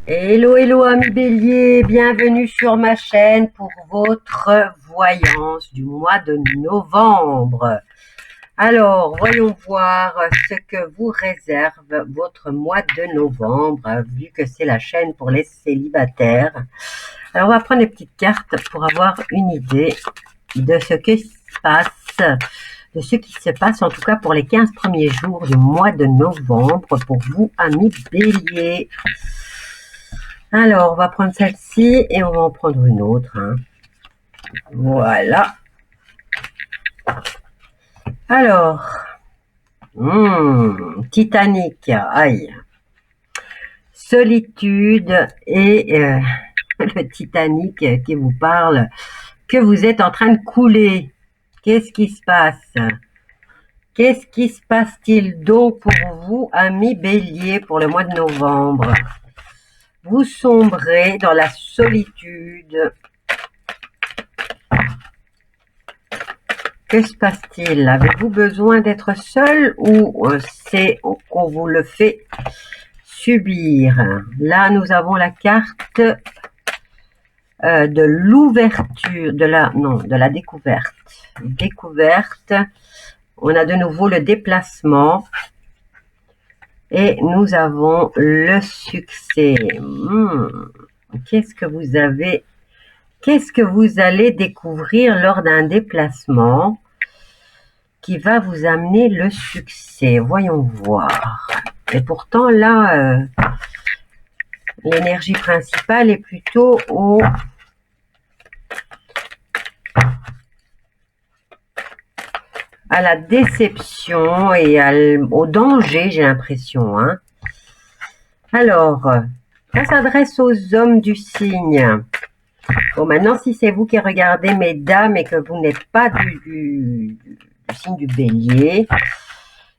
Hello, hello amis bélier, bienvenue sur ma chaîne pour votre voyance du mois de novembre. Alors, voyons voir ce que vous réserve votre mois de novembre, vu que c'est la chaîne pour les célibataires. Alors, on va prendre les petites cartes pour avoir une idée de ce qui se passe, en tout cas pour les 15 premiers jours du mois de novembre pour vous, amis bélier. Alors, on va prendre celle-ci et on va en prendre une autre. Voilà. Alors, Titanic, aïe. Solitude et le Titanic qui vous parle que vous êtes en train de couler. Qu'est-ce qui se passe? Qu'est-ce qui se passe-t-il donc pour vous, amis bélier, pour le mois de novembre? Vous sombrez dans la solitude. Que se passe-t-il? Avez-vous besoin d'être seul ou c'est qu'on vous le fait subir? Là, nous avons la carte de l'ouverture, de la découverte. Découverte. On a de nouveau le déplacement. Et nous avons le succès. Qu'est-ce que vous allez découvrir lors d'un déplacement qui va vous amener le succès? Voyons voir. Et pourtant, là, l'énergie principale est plutôt à la déception et au danger, j'ai l'impression. Alors, ça s'adresse aux hommes du signe. Bon, maintenant, si c'est vous qui regardez, mesdames, et que vous n'êtes pas du signe du bélier,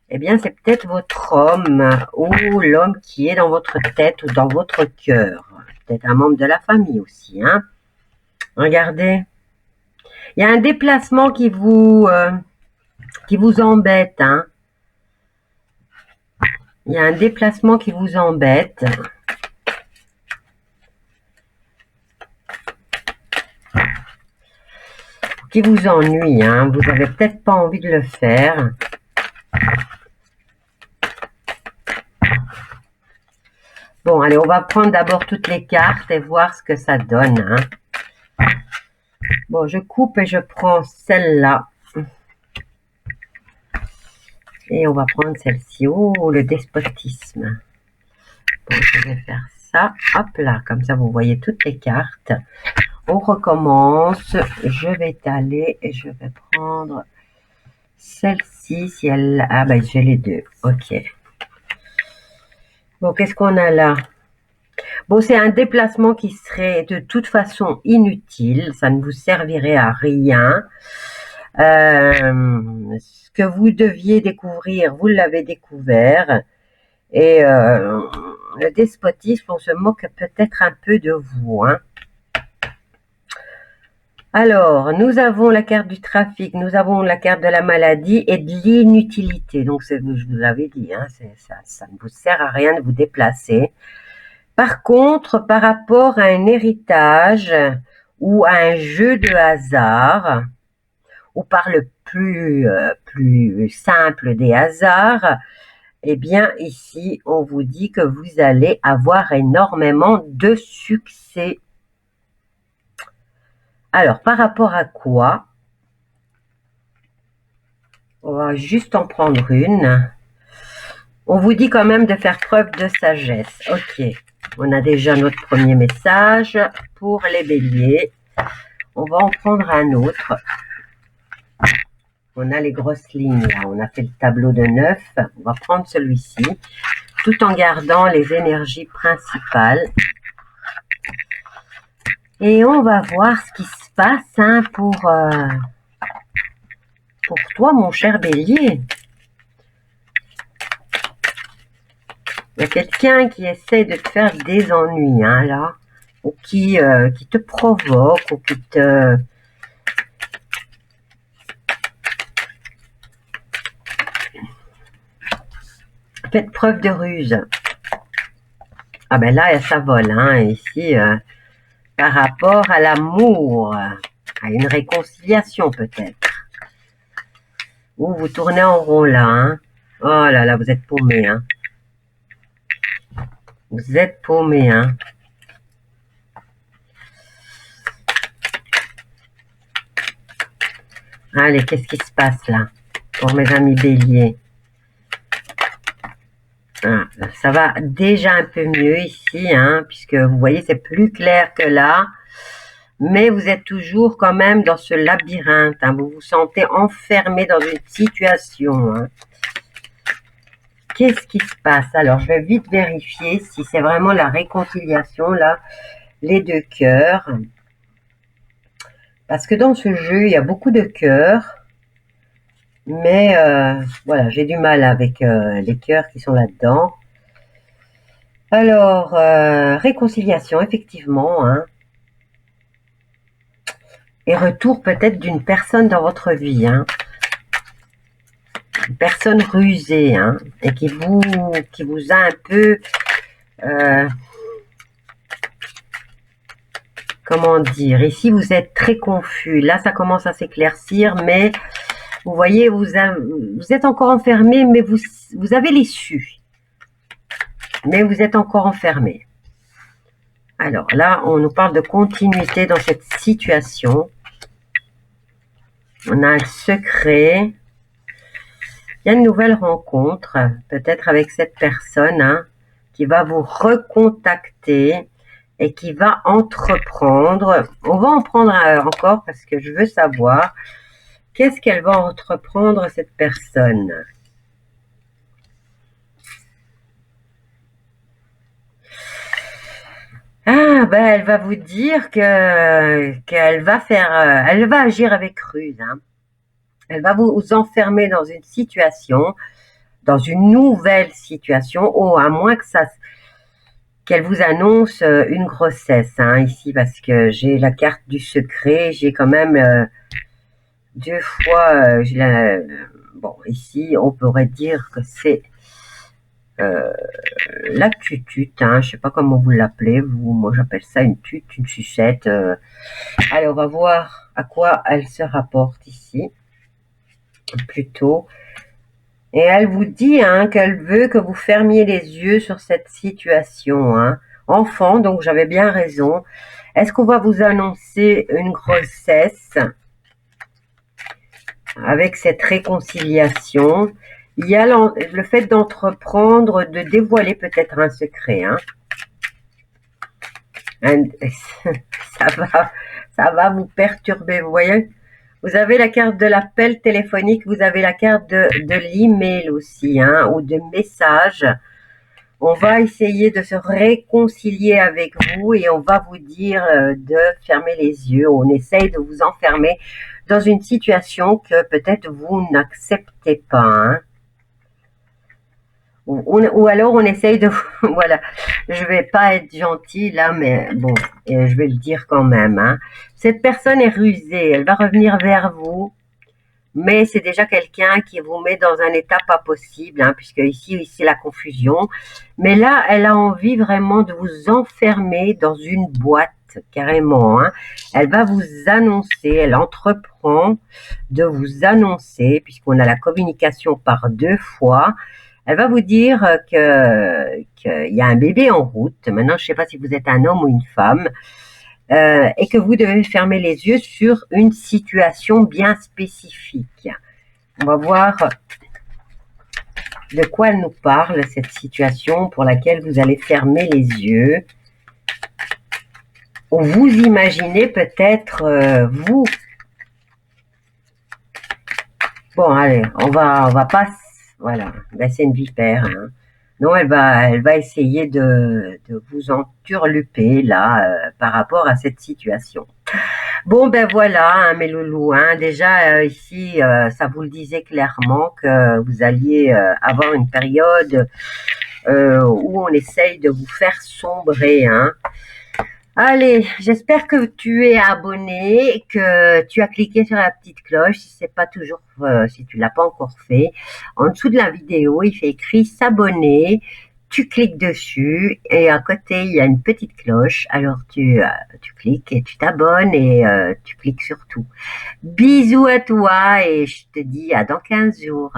eh bien, c'est peut-être votre homme ou l'homme qui est dans votre tête ou dans votre cœur. Peut-être un membre de la famille aussi. Regardez. Il y a un déplacement qui vous embête. Il y a un déplacement qui vous embête. Qui vous ennuie, vous n'avez peut-être pas envie de le faire. Bon, allez, on va prendre d'abord toutes les cartes et voir ce que ça donne. Bon, je coupe et je prends celle-là. Et on va prendre celle-ci. Oh, le despotisme. Bon, je vais faire ça. Hop là, comme ça, vous voyez toutes les cartes. On recommence. Je vais étaler et je vais prendre celle-ci. Si elle... Ah, ben, j'ai les deux. Ok. Bon, qu'est-ce qu'on a là? Bon, c'est un déplacement qui serait de toute façon inutile. Ça ne vous servirait à rien. Ce que vous deviez découvrir, vous l'avez découvert. Et le despotisme, on se moque peut-être un peu de vous. Alors, nous avons la carte du trafic, nous avons la carte de la maladie et de l'inutilité. Donc, je vous l'avais dit, ça ne vous sert à rien de vous déplacer. Par contre, par rapport à un héritage ou à un jeu de hasard, ou par le plus simple des hasards, eh bien, ici, on vous dit que vous allez avoir énormément de succès. Alors, par rapport à quoi? On va juste en prendre une. On vous dit quand même de faire preuve de sagesse. Ok, on a déjà notre premier message pour les béliers. On va en prendre un autre. On a les grosses lignes là, on a fait le tableau de 9. On va prendre celui-ci, tout en gardant les énergies principales. Et on va voir ce qui se passe pour toi, mon cher bélier. Il y a quelqu'un qui essaie de te faire des ennuis, là, ou qui te provoque, ou qui te... Faites preuve de ruse. Ah ben là, ça vole, hein, ici, par rapport à l'amour, à une réconciliation peut-être. Ou vous tournez en rond là, hein. Oh là là, vous êtes paumé, hein. Vous êtes paumé, hein. Allez, qu'est-ce qui se passe là pour mes amis béliers? Ah, ça va déjà un peu mieux ici, hein, puisque vous voyez, c'est plus clair que là. Mais vous êtes toujours quand même dans ce labyrinthe, hein. Vous vous sentez enfermé dans une situation, hein. Qu'est-ce qui se passe? Alors, je vais vite vérifier si c'est vraiment la réconciliation, là, les deux cœurs. Parce que dans ce jeu, il y a beaucoup de cœurs. Mais voilà, j'ai du mal avec les cœurs qui sont là-dedans. Alors, réconciliation, effectivement, hein. Et retour peut-être d'une personne dans votre vie, hein. Une personne rusée, hein, et qui vous a un peu... comment dire? Ici, vous êtes très confus. Là, ça commence à s'éclaircir, mais vous voyez, vous êtes encore enfermé, mais vous avez l'issue. Mais vous êtes encore enfermé. Alors là, on nous parle de continuité dans cette situation. On a un secret. Il y a une nouvelle rencontre, peut-être avec cette personne, hein, qui va vous recontacter et qui va entreprendre. On va en prendre encore parce que je veux savoir qu'est-ce qu'elle va entreprendre, cette personne. Ah, ben, elle va vous dire qu'elle va faire, elle va agir avec ruse, hein. Elle va vous enfermer dans une situation, dans une nouvelle situation, ou à moins que qu'elle vous annonce une grossesse, hein, ici, parce que j'ai la carte du secret, j'ai quand même deux fois, bon, ici, on pourrait dire que c'est la tutute, hein, je sais pas comment vous l'appelez, vous, moi j'appelle ça une tute, une sucette. Allez, on va voir à quoi elle se rapporte ici, plutôt. Et elle vous dit, hein, qu'elle veut que vous fermiez les yeux sur cette situation, hein. Enfant, donc j'avais bien raison. Est-ce qu'on va vous annoncer une grossesse avec cette réconciliation? Il y a le fait d'entreprendre, de dévoiler peut-être un secret, hein. Ça va vous perturber, vous voyez. Vous avez la carte de l'appel téléphonique, vous avez la carte de l'email aussi, hein, ou de message. On va essayer de se réconcilier avec vous et on va vous dire de fermer les yeux. On essaye de vous enfermer dans une situation que peut-être vous n'acceptez pas, hein. Ou alors on essaye de... Voilà, je vais pas être gentille là, mais bon, je vais le dire quand même, hein. Cette personne est rusée, elle va revenir vers vous, mais c'est déjà quelqu'un qui vous met dans un état pas possible, hein, puisque ici c'est la confusion. Mais là, elle a envie vraiment de vous enfermer dans une boîte, carrément, hein. Elle va vous annoncer, elle entreprend de vous annoncer, puisqu'on a la communication par deux fois. Elle va vous dire qu'il y a un bébé en route. Maintenant, je ne sais pas si vous êtes un homme ou une femme. Et que vous devez fermer les yeux sur une situation bien spécifique. On va voir de quoi elle nous parle, cette situation pour laquelle vous allez fermer les yeux. Ou vous imaginez peut-être vous. Bon, allez, on va pas... Voilà, ben, c'est une vipère, hein. Non, elle va essayer de vous enturluper là par rapport à cette situation. Bon, ben voilà, hein, mes loulous, hein, déjà ici, ça vous le disait clairement que vous alliez avoir une période où on essaye de vous faire sombrer, hein. Allez, j'espère que tu es abonné, que tu as cliqué sur la petite cloche, si c'est pas toujours, si tu l'as pas encore fait. En dessous de la vidéo, il fait écrit s'abonner. tu cliques dessus et à côté, il y a une petite cloche. Alors, tu cliques et tu t'abonnes et tu cliques sur tout. Bisous à toi et je te dis à dans 15 jours.